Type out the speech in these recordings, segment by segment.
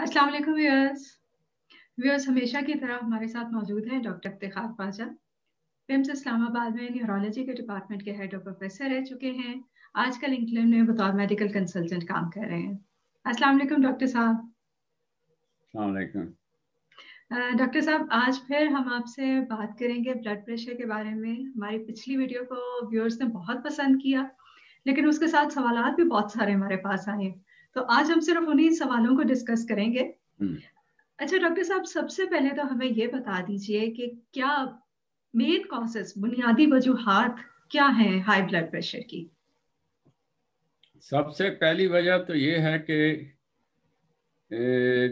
अस्सलाम वालेकुम व्यूअर्स हमेशा की तरह हमारे साथ मौजूद हैं डॉक्टर इफ्तिखार ख्वाजा। पिम्स इस्लामाबाद में न्यूरोलॉजी के डिपार्टमेंट के हेड ऑफ प्रोफेसर रह चुके हैं। आजकल इंग्लैंड में बतौर मेडिकल कंसल्टेंट काम कर रहे हैं। अस्सलाम वालेकुम डॉक्टर साहब। अस्सलाम वालेकुम। डॉक्टर साहब, आज फिर हम आपसे बात करेंगे ब्लड प्रेशर के बारे में। हमारी पिछली वीडियो को व्यूअर्स ने बहुत पसंद किया, लेकिन उसके साथ सवालात भी बहुत सारे हमारे पास आए, तो आज हम सिर्फ उन्हीं सवालों को डिस्कस करेंगे। अच्छा डॉक्टर साहब, सबसे पहले तो हमें ये बता दीजिए कि क्या मेन कॉजेस, बुनियादी वजूहात क्या हैं हाई ब्लड प्रेशर की? सबसे पहली वजह तो ये है कि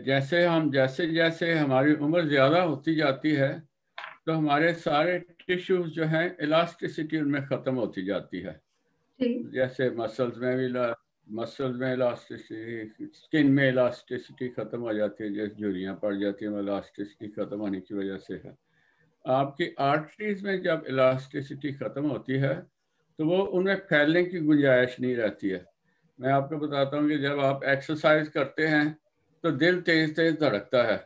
जैसे जैसे हमारी उम्र ज़्यादा होती जाती है तो हमारे सारे टिश्यूज जो हैं इलास्टिसिटी उनमें ख़त्म होती जाती है। जैसे मसल्स में इलास्टिसिटी, स्किन में इलास्टिसिटी ख़त्म हो जाती है, जैसे झुर्रियाँ पड़ जाती हैं, इलास्टिसिटी ख़त्म होने की वजह से है। आपकी आर्टरीज में जब इलास्टिसिटी ख़त्म होती है तो वो उनमें फैलने की गुंजाइश नहीं रहती है। मैं आपको बताता हूँ कि जब आप एक्सरसाइज करते हैं तो दिल तेज तेज धड़कता है,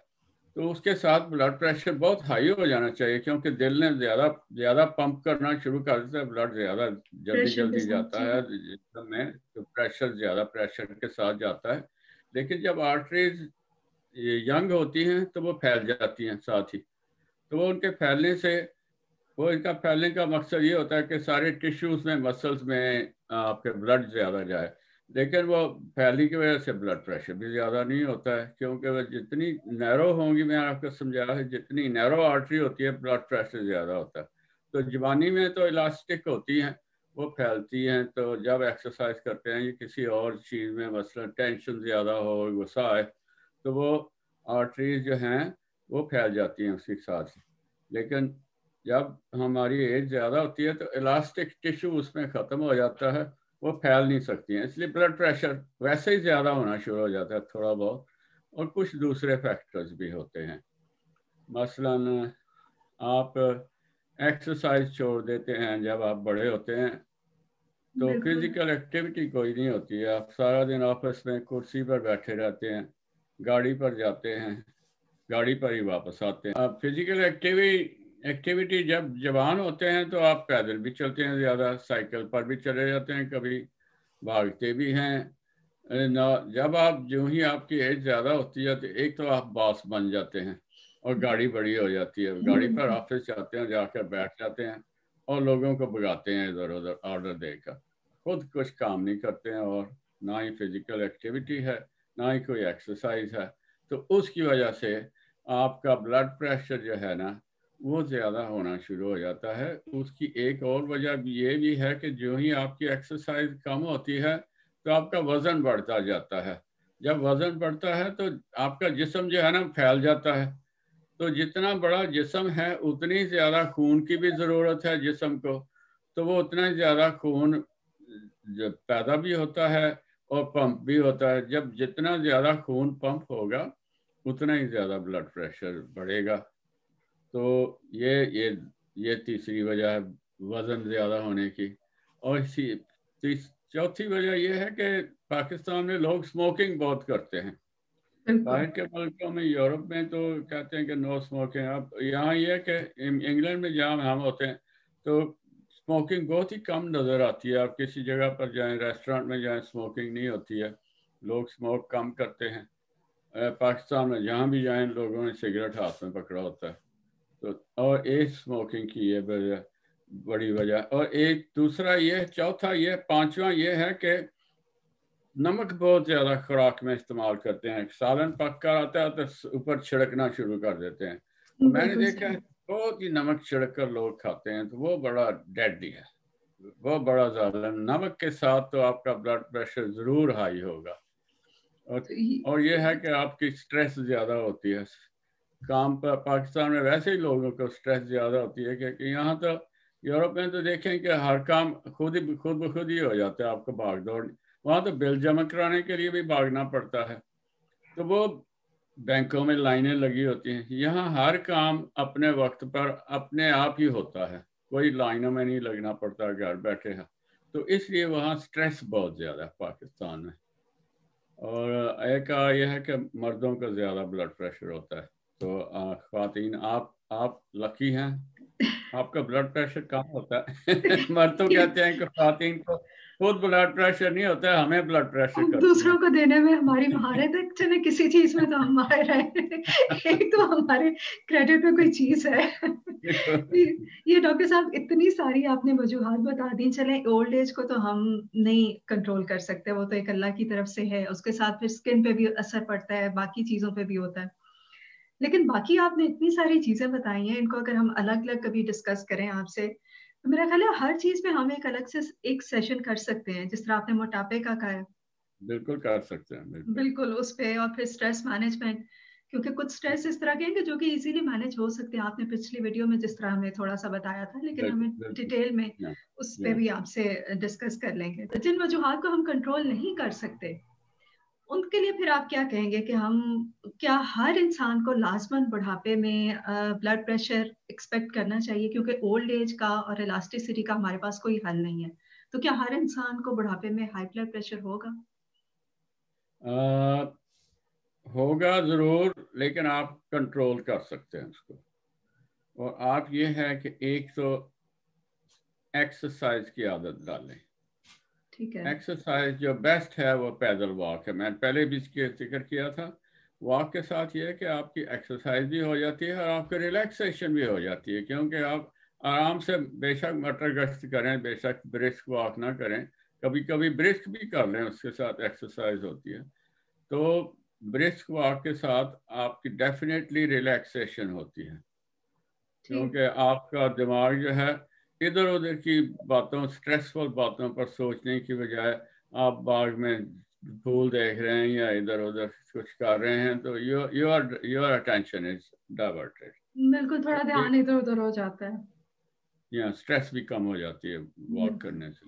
तो उसके साथ ब्लड प्रेशर बहुत हाई हो जाना चाहिए, क्योंकि दिल ने ज़्यादा पंप करना शुरू कर देता है, ब्लड ज़्यादा जल्दी जाता है जिस्म में, तो प्रेशर के साथ जाता है। लेकिन जब आर्टरीज यंग होती हैं तो वो फैल जाती हैं साथ ही, तो वो उनके फैलने से, वो इनका फैलने का मकसद ये होता है कि सारे टिश्यूज में, मसल्स में आपके ब्लड ज़्यादा जाए। लेकिन वो फैलने की वजह से ब्लड प्रेशर भी ज़्यादा नहीं होता है, क्योंकि वह जितनी नैरो होंगी, मैं आपको समझाया है, जितनी नैरो आर्टरी होती है ब्लड प्रेशर ज़्यादा होता है। तो जवानी में तो इलास्टिक होती हैं, वो फैलती हैं, तो जब एक्सरसाइज करते हैं या किसी और चीज़ में, मसलन टेंशन ज़्यादा हो, गुस्सा आए, तो वो आर्टरीज जो हैं वो फैल जाती हैं उसके साथ। लेकिन जब हमारी एज ज़्यादा होती है तो इलास्टिक टिश्यू उसमें ख़त्म हो जाता है, वो फैल नहीं सकती हैं, इसलिए ब्लड प्रेशर वैसे ही ज़्यादा होना शुरू हो जाता है थोड़ा बहुत। और कुछ दूसरे फैक्टर्स भी होते हैं, मसलन आप एक्सरसाइज छोड़ देते हैं जब आप बड़े होते हैं, तो फिज़िकल एक्टिविटी कोई नहीं होती है, आप सारा दिन ऑफिस में कुर्सी पर बैठे रहते हैं, गाड़ी पर जाते हैं, गाड़ी पर ही वापस आते हैं। आप फिज़िकल एक्टिविटी जब जवान होते हैं तो आप पैदल भी चलते हैं, ज़्यादा साइकिल पर भी चले जाते हैं, कभी भागते भी हैं ना। जब आप जो ही आपकी एज ज़्यादा होती है तो एक तो आप बॉस बन जाते हैं और गाड़ी बड़ी हो जाती है, गाड़ी पर ऑफिस जाते हैं, जाकर बैठ जाते हैं और लोगों को भगाते हैं इधर उधर ऑर्डर देकर, खुद कुछ काम नहीं करते हैं, और ना ही फिज़िकल एक्टिविटी है, ना ही कोई एक्सरसाइज है। तो उसकी वजह से आपका ब्लड प्रेशर जो है ना वो ज़्यादा होना शुरू हो जाता है। उसकी एक और वजह ये भी है कि जो ही आपकी एक्सरसाइज कम होती है तो आपका वज़न बढ़ता जाता है। जब वज़न बढ़ता है तो आपका जिस्म जो है ना फैल जाता है, तो जितना बड़ा जिस्म है उतनी ज़्यादा खून की भी ज़रूरत है जिस्म को, तो वो उतना ज़्यादा खून जब पैदा भी होता है और पंप भी होता है। जब जितना ज़्यादा खून पंप होगा उतना ही ज़्यादा ब्लड प्रेशर बढ़ेगा। तो ये तीसरी वजह है वज़न ज़्यादा होने की। और चौथी वजह यह है कि पाकिस्तान में लोग स्मोकिंग बहुत करते हैं। बाहर के मुल्कों में, यूरोप में तो कहते हैं कि नो स्मोकिंग। अब यहाँ ये है कि इंग्लैंड में जहाँ हम होते हैं तो स्मोकिंग बहुत ही कम नज़र आती है। आप किसी जगह पर जाएं, रेस्टोरेंट में जाएं, स्मोकिंग नहीं होती है, लोग स्मोक कम करते हैं। पाकिस्तान में जहाँ भी जाएं लोगों ने सिगरेट हाथ में पकड़ा होता है। तो और एक स्मोकिंग की ये बड़ी वजह। और एक दूसरा ये, चौथा ये, पांचवा ये है कि नमक बहुत ज़्यादा खुराक में इस्तेमाल करते हैं। सालन पक कर आता है तो ऊपर छिड़कना शुरू कर देते हैं, तो मैंने देखा है बहुत ही नमक छिड़क कर लोग खाते हैं, तो वो बड़ा डेडली है, वो बड़ा ज़्यादा। नमक के साथ तो आपका ब्लड प्रेशर ज़रूर हाई होगा। और ये है कि आपकी स्ट्रेस ज़्यादा होती है काम पर। पाकिस्तान में वैसे ही लोगों को स्ट्रेस ज़्यादा होती है, क्योंकि यहाँ तो, यूरोप में तो देखें कि हर काम खुद ब खुद ही हो जाता है, आपको भाग दौड़। वहाँ तो बिल जमा कराने के लिए भी भागना पड़ता है, तो वो बैंकों में लाइनें लगी होती हैं। यहाँ हर काम अपने वक्त पर अपने आप ही होता है, कोई लाइनों में नहीं लगना पड़ता, घर बैठे हैं। तो इसलिए वहाँ स्ट्रेस बहुत ज़्यादा है पाकिस्तान में। और एक यह है कि मर्दों का ज़्यादा ब्लड प्रेशर होता है। तो ख्वातीन आप लकी हैं, आपका ब्लड प्रेशर कम होता है। मर्द तो कहते हैं कि ख्वातीन को खुद ब्लड प्रेशर नहीं होता है, हमें ब्लड प्रेशर करती दूसरों हैं। को देने में हमारी महारत है, चले किसी चीज में तो हम माहिर हैं। एक तो हमारे क्रेडिट में कोई चीज है। ये डॉक्टर साहब इतनी सारी आपने वजूहात बता दी। चले ओल्ड एज को तो हम नहीं कंट्रोल कर सकते, वो तो एक अल्लाह की तरफ से है, उसके साथ फिर स्किन पे भी असर पड़ता है, बाकी चीजों पे भी होता है। लेकिन बाकी आपने इतनी सारी चीजें बताई हैं, इनको अगर हम अलग अलग कभी डिस्कस करें आपसे, तो मेरा ख्याल है हर चीज में हम एक अलग से एक सेशन कर सकते हैं। जिस तरह आपने मोटापे का कहा है, बिल्कुल कर सकते हैं, बिल्कुल बिल्कुल उस पे, और फिर स्ट्रेस मैनेजमेंट, क्योंकि कुछ स्ट्रेस इस तरह के हैं जो कि इजीली मैनेज हो सकते हैं। आपने पिछली वीडियो में जिस तरह हमें थोड़ा सा बताया था, लेकिन बिल्कुल हमें बिल्कुल। डिटेल में या, उस पे या। भी आपसे डिस्कस कर लेंगे। तो जिन वजूहात को हम कंट्रोल नहीं कर सकते, उनके लिए फिर आप क्या कहेंगे कि हम, क्या हर इंसान को लाजमन बुढ़ापे में ब्लड प्रेशर एक्सपेक्ट करना चाहिए? क्योंकि ओल्ड एज का और इलास्टिसिटी का हमारे पास कोई हल नहीं है, तो क्या हर इंसान को बुढ़ापे में हाई ब्लड प्रेशर होगा? होगा ज़रूर, लेकिन आप कंट्रोल कर सकते हैं उसको। और आप ये है कि एक तो एक्सरसाइज की आदत डालें। ठीक है। एक्सरसाइज जो बेस्ट है वो पैदल वॉक है, मैंने पहले भी इसके जिक्र किया था। वॉक के साथ ये है कि आपकी एक्सरसाइज भी हो जाती है और आपकी रिलैक्सेशन भी हो जाती है, क्योंकि आप आराम से बेशक मटर गश्त करें, बेशक ब्रिस्क वॉक ना करें, कभी कभी ब्रिस्क भी कर लें, उसके साथ एक्सरसाइज होती है। तो ब्रिस्क वॉक के साथ आपकी डेफिनेटली रिलैक्सेशन होती है, क्योंकि आपका दिमाग जो है इधर उधर की बातों, स्ट्रेसफुल बातों पर सोचने की बजाय आप बाग में फूल देख रहे हैं या इधर उधर कुछ कर रहे हैं, तो योर अटेंशन इज डाइवर्टेड। बिल्कुल, थोड़ा तो ध्यान इधर उधर हो जाता है। या स्ट्रेस भी कम हो जाती है वॉक बिल्कुल। करने से।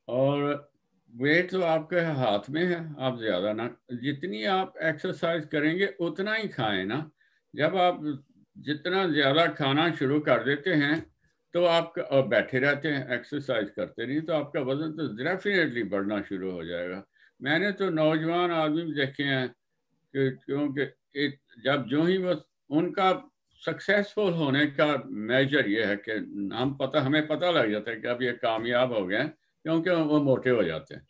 और वेट तो आपके हाथ में है, आप ज़्यादा ना, जितनी आप एक्सरसाइज करेंगे उतना ही खाएं ना। जब आप जितना ज़्यादा खाना शुरू कर देते हैं तो आप और बैठे रहते हैं, एक्सरसाइज करते नहीं, तो आपका वज़न तो डेफिनेटली बढ़ना शुरू हो जाएगा। मैंने तो नौजवान आदमी देखे हैं कि क्योंकि जब जो ही वो उनका सक्सेसफुल होने का मेजर ये है कि हमें पता लग जाता है कि अब ये कामयाब हो गए हैं, क्योंकि वो मोटे हो जाते हैं।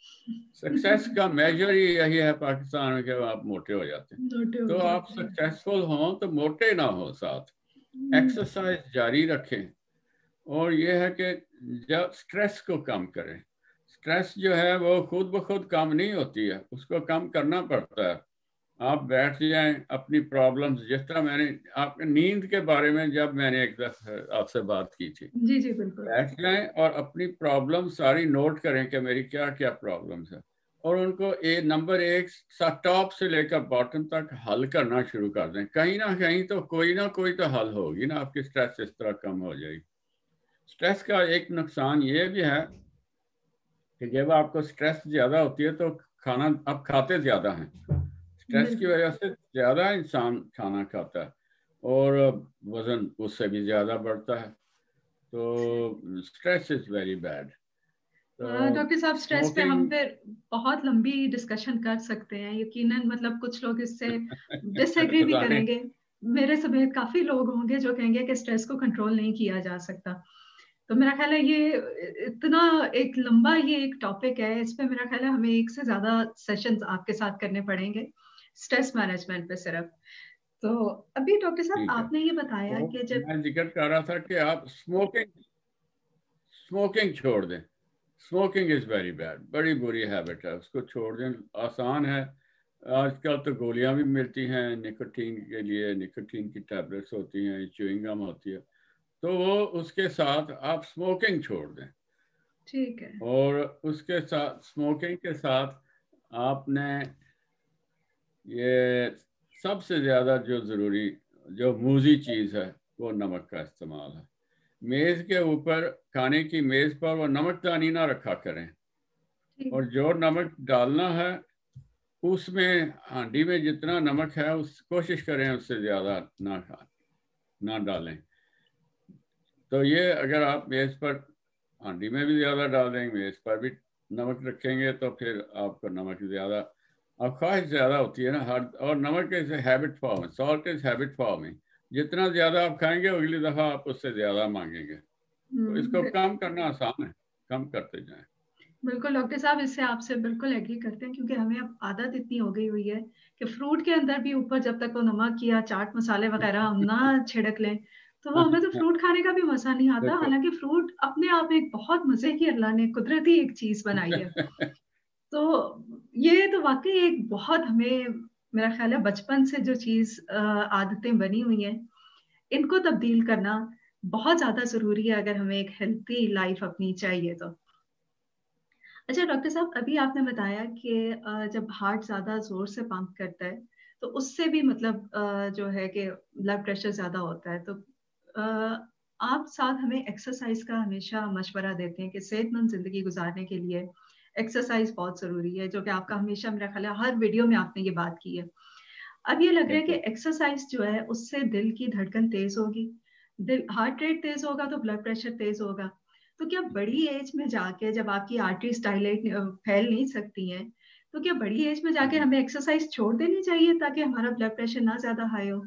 सक्सेस का मेजर ही यही है पाकिस्तान में कि आप मोटे हो जाते हैं। नोटे हो तो आप जाते हैं। सक्सेसफुल हों तो मोटे ना हो, साथ एक्सरसाइज जारी रखें। और ये है कि जब स्ट्रेस को कम करें, स्ट्रेस जो है वो खुद ब खुद कम नहीं होती है, उसको कम करना पड़ता है। आप बैठ जाएं, अपनी प्रॉब्लम्स, जिस तरह मैंने आपके नींद के बारे में जब मैंने एक दफा आपसे बात की थी, जी जी बिल्कुल। बैठ जाएं और अपनी प्रॉब्लम सारी नोट करें कि मेरी क्या क्या प्रॉब्लम्स है, और उनको नंबर एक टॉप से लेकर बॉटम तक हल करना शुरू कर दें। कहीं ना कोई तो हल होगी ना, आपकी स्ट्रेस इस तरह कम हो जाएगी। स्ट्रेस का एक नुकसान ये भी है कि जब आपको स्ट्रेस ज़्यादा होती है तो खाना आप खाते ज़्यादा हैं, स्ट्रेस की बिल्कुल। वजह से ज़्यादा इंसान खाना खाता है और वज़न उससे भी ज़्यादा बढ़ता है। तो स्ट्रेस इज़ वेरी बैड। तो डॉक्टर साहब, स्ट्रेस पे हम स्मोकिंग फिर बहुत लंबी डिस्कशन कर सकते हैं यकीनन। मतलब कुछ लोग इससे डिसएग्री भी बताने करेंगे, मेरे समेत काफी लोग होंगे जो कहेंगे कि स्ट्रेस को कंट्रोल नहीं किया जा सकता। तो मेरा ख्याल है ये इतना एक लंबा ये एक टॉपिक है, इस पे मेरा ख्याल है हमें एक से ज्यादा सेशंस आपके साथ करने पड़ेंगे स्ट्रेस मैनेजमेंट पे सिर्फ। तो अभी डॉक्टर साहब ठीक है। आपने ये बताया तो कि जब, मैं जिक्र कर रहा था कि आप स्मोकिंग स्मोकिंग छोड़ दें। स्मोकिंग इज़ वेरी बैड, बड़ी बुरी हैबिट है, उसको छोड़ दें, आसान है। आजकल तो गोलियां भी मिलती हैं निकोटीन के लिए, निकोटीन की टैबलेट्स होती हैं, च्युइंग गम होती है, तो वो उसके साथ आप स्मोकिंग छोड़ दें। ठीक है। और उसके साथ, स्मोकिंग के साथ, आपने ये सबसे ज़्यादा जो ज़रूरी, जो मूजी चीज़ है, वो नमक का इस्तेमाल है। मेज़ के ऊपर, खाने की मेज़ पर वो नमकदानी ना रखा करें, ठीक। और जो नमक डालना है उसमें, हांडी में जितना नमक है उस कोशिश करें उससे ज़्यादा ना डालें। तो ये अगर आप मेज़ पर हांडी में भी ज़्यादा डाल देंगे, मेज़ पर भी नमक रखेंगे, तो फिर आपको नमक ज़्यादा, अब ख्वाहिश ज़्यादा होती है ना हर, और नमक is habit form, salt is habit forming. जितना ज़्यादा आप खाएंगे अगली दफ़ा आप उससे ज़्यादा मांगेंगे। तो इसको कम करना आसान है, कम करते जाएं। बिल्कुल डॉक्टर साहब, इससे आपसे बिल्कुल एग्री करते हैं, क्योंकि हमें अब आदत इतनी हो गई हुई है कि फ्रूट के अंदर भी ऊपर जब तक वो नमक या चाट मसाले वगैरह हम ना छिड़क लें तो वो हमें तो फ्रूट खाने का भी मजा नहीं आता। हालांकि फ्रूट अपने आप एक बहुत मजे की अल्लाह ने कुदरती एक चीज बनाई है। तो ये तो वाकई एक बहुत हमें, मेरा ख्याल है बचपन से जो चीज आदतें बनी हुई हैं इनको तब्दील करना बहुत ज्यादा जरूरी है अगर हमें एक हेल्थी लाइफ अपनी चाहिए तो। अच्छा डॉक्टर साहब, अभी आपने बताया कि जब हार्ट ज्यादा जोर से पंप करता है तो उससे भी मतलब जो है कि ब्लड प्रेशर ज्यादा होता है। तो आप साथ हमें एक्सरसाइज का हमेशा मशवरा देते हैं कि सेहतमंद जिंदगी गुजारने के लिए एक्सरसाइज बहुत जरूरी है, जो कि आपका हमेशा, मेरा ख्याल है हर वीडियो में आपने ये बात की है। अब ये लग रहा है कि एक्सरसाइज जो है उससे दिल की धड़कन तेज होगी, दिल हार्ट रेट तेज होगा तो ब्लड प्रेशर तेज होगा। तो क्या बड़ी एज में जाके, जब आपकी आर्टरीज डायलेट फैल नहीं सकती हैं, तो क्या बड़ी एज में जाके हमें एक्सरसाइज छोड़ देनी चाहिए ताकि हमारा ब्लड प्रेशर ना ज्यादा हाई हो?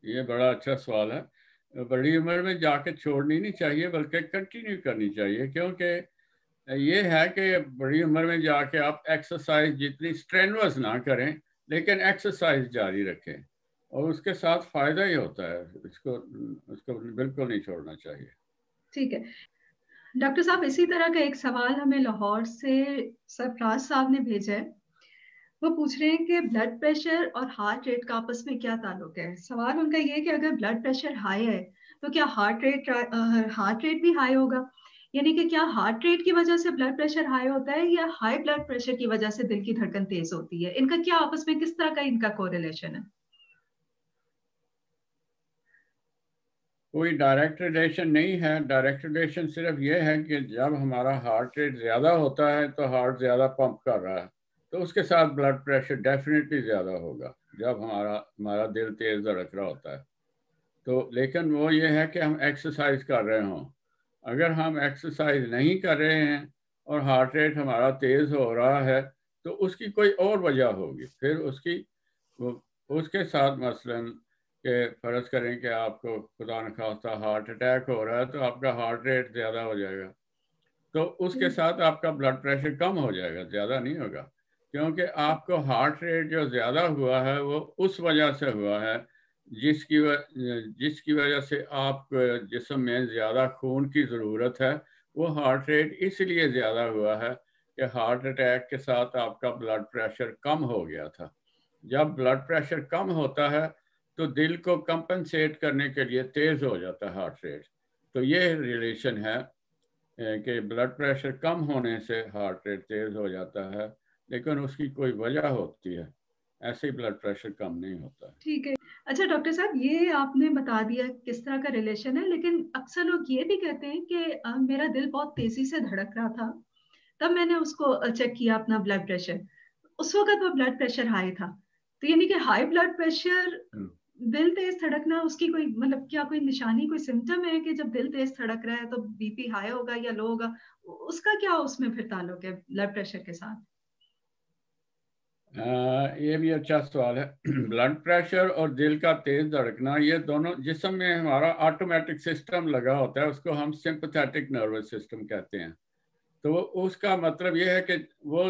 ये बड़ा अच्छा सवाल है। बड़ी उम्र में जाके छोड़नी नहीं चाहिए बल्कि कंटिन्यू करनी चाहिए, क्योंकि ये है कि बड़ी उम्र में जाके आप एक्सरसाइज जितनी स्ट्रेनवस ना करें लेकिन एक्सरसाइज जारी रखें और उसके साथ फायदा ही होता है। इसको बिल्कुल नहीं छोड़ना चाहिए। ठीक है डॉक्टर साहब, इसी तरह का एक सवाल हमें लाहौर से सरफराज साहब ने भेजा है। वो पूछ रहे हैं कि ब्लड प्रेशर और हार्ट रेट का आपस में क्या ताल्लुक है। सवाल उनका ये है कि अगर ब्लड प्रेशर हाई है तो क्या हार्ट रेट भी हाई होगा? यानी कि क्या हार्ट रेट की वजह से ब्लड प्रेशर हाई होता है या हाई ब्लड प्रेशर की वजह से दिल की धड़कन तेज होती है? इनका क्या आपस में किस तरह का इनका कोरिलेशन है? कोई डायरेक्ट रिलेशन नहीं है। डायरेक्ट रिलेशन सिर्फ ये है कि जब हमारा हार्ट रेट ज़्यादा होता है तो हार्ट ज़्यादा पंप कर रहा है, तो उसके साथ ब्लड प्रेशर डेफिनेटली ज़्यादा होगा जब हमारा हमारा दिल तेज़ धड़क रहा होता है। तो लेकिन वो ये है कि हम एक्सरसाइज कर रहे हों। अगर हम एक्सरसाइज नहीं कर रहे हैं और हार्ट रेट हमारा तेज़ हो रहा है तो उसकी कोई और वजह होगी। फिर उसके साथ मसलन कि फ़र्ज़ करें कि आपको खुदा न खास्ता हार्ट अटैक हो रहा है तो आपका हार्ट रेट ज़्यादा हो जाएगा, तो उसके साथ आपका ब्लड प्रेशर कम हो जाएगा, ज़्यादा नहीं होगा। क्योंकि आपको हार्ट रेट जो ज़्यादा हुआ है वो उस वजह से हुआ है जिसकी वजह से आप जिस्म में ज़्यादा खून की ज़रूरत है। वो हार्ट रेट इसलिए ज़्यादा हुआ है कि हार्ट अटैक के साथ आपका ब्लड प्रेशर कम हो गया था। जब ब्लड प्रेशर कम होता है तो दिल को कंपनसेट करने के लिए तेज़ हो जाता है हार्ट रेट। तो ये रिलेशन है कि ब्लड प्रेशर कम होने से हार्ट रेट तेज़ हो जाता है, लेकिन उसकी कोई वजह होती है, ऐसे ही ब्लड प्रेशर कम नहीं होता है। ठीक है। अच्छा डॉक्टर साहब, ये आपने बता दिया किस तरह का रिलेशन है, लेकिन अक्सर लोग ये भी कहते हैं कि मेरा दिल बहुत तेजी से धड़क रहा था, तब मैंने उसको चेक किया अपना ब्लड प्रेशर, उस वक्त वो ब्लड प्रेशर हाई था। तो यानी कि हाई ब्लड प्रेशर, दिल तेज धड़कना, उसकी कोई मतलब क्या कोई निशानी, कोई सिम्टम है कि जब दिल तेज धड़क रहा है तो बीपी हाई होगा या लो होगा? उसका क्या उसमें फिर ताल्लुक है ब्लड प्रेशर के साथ? ये भी अच्छा सवाल है। ब्लड प्रेशर और दिल का तेज धड़कना ये दोनों जिस्म में हमारा ऑटोमेटिक सिस्टम लगा होता है, उसको हम सिंपैथेटिक नर्वस सिस्टम कहते हैं। तो उसका मतलब ये है कि वो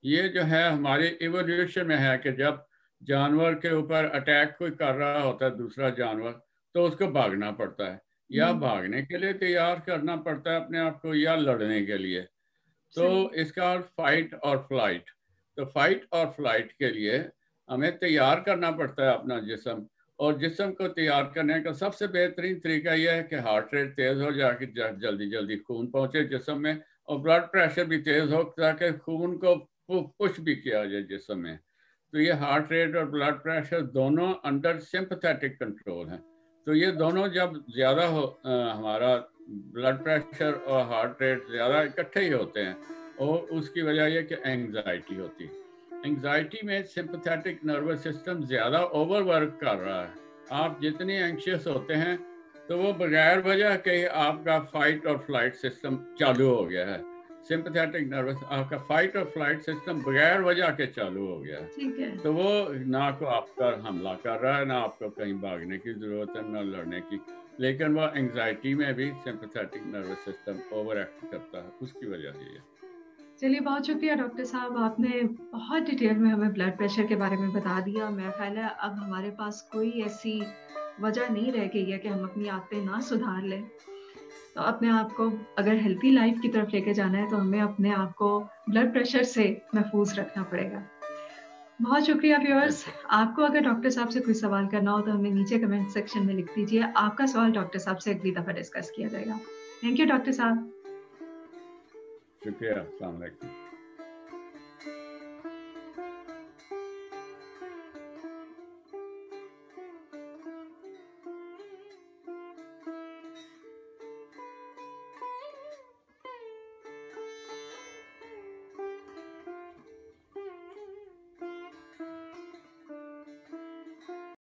ये जो है हमारे इवोल्यूशन में है कि जब जानवर के ऊपर अटैक कोई कर रहा होता है दूसरा जानवर, तो उसको भागना पड़ता है, या भागने के लिए तैयार करना पड़ता है अपने आप को, या लड़ने के लिए। तो इसका अर्थ फाइट और फ्लाइट। तो फाइट और फ्लाइट के लिए हमें तैयार करना पड़ता है अपना जिस्म, और जिस्म को तैयार करने का सबसे बेहतरीन तरीका यह है कि हार्ट रेट तेज़ हो जाके जल्दी जल्दी खून पहुंचे जिस्म में, और ब्लड प्रेशर भी तेज़ हो ताकि खून को पुश भी किया जाए जिस्म में। तो ये हार्ट रेट और ब्लड प्रेशर दोनों अंडर सिंपैथेटिक कंट्रोल हैं। तो ये दोनों जब ज़्यादा हो हमारा ब्लड प्रेशर और हार्ट रेट ज़्यादा इकट्ठे ही होते हैं, और उसकी वजह यह कि एंग्जाइटी होती है। एंग्जाइटी में सिंपैथेटिक नर्वस सिस्टम ज़्यादा ओवरवर्क कर रहा है। आप जितनी एंग्शियस होते हैं तो वो बगैर वजह के आपका फाइट और फ्लाइट सिस्टम चालू हो गया है। सिंपैथेटिक नर्वस, आपका फाइट और फ्लाइट सिस्टम बगैर वजह के चालू हो गया। ठीक है। तो वो ना को आप पर हमला कर रहा है, ना आपको कहीं भागने की जरूरत है, ना लड़ने की, लेकिन वो एंजाइटी में भी sympathetic nervous system over act करता है, उसकी वजह से है। चलिए, बहुत शुक्रिया डॉक्टर साहब, आपने बहुत डिटेल में हमें ब्लड प्रेशर के बारे में बता दिया। मेरा ख्याल है अब हमारे पास कोई ऐसी वजह नहीं रह गई है कि हम अपनी आदतें ना सुधार लें। तो अपने आप को अगर हेल्थी लाइफ की तरफ लेके जाना है तो हमें अपने आप को ब्लड प्रेशर से महफूज रखना पड़ेगा। बहुत शुक्रिया व्यूअर्स। आपको अगर डॉक्टर साहब से कोई सवाल करना हो तो हमें नीचे कमेंट सेक्शन में लिख दीजिए। आपका सवाल डॉक्टर साहब से अगली दफा डिस्कस किया जाएगा। थैंक यू डॉक्टर साहब। शुक्रिया। अस्सलाम वालेकुम।